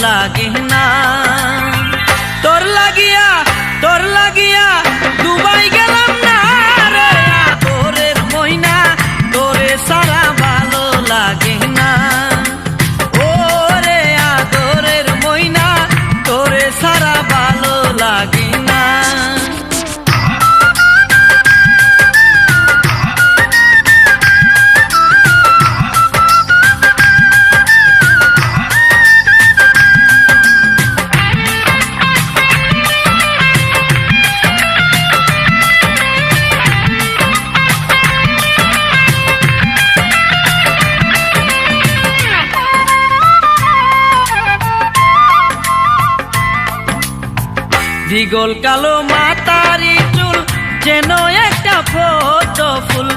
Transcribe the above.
লাগে না। তোর লাগিয়া দুবাই গেলাম না রে আদরের ময়না, তোরে সারা ভালো লাগে না। ও রে আদরের ময়না, তোরে সারা ভালো লাগে না। দিগল কালো মাতারি চুল যেন একটা পদ্ম ফুল।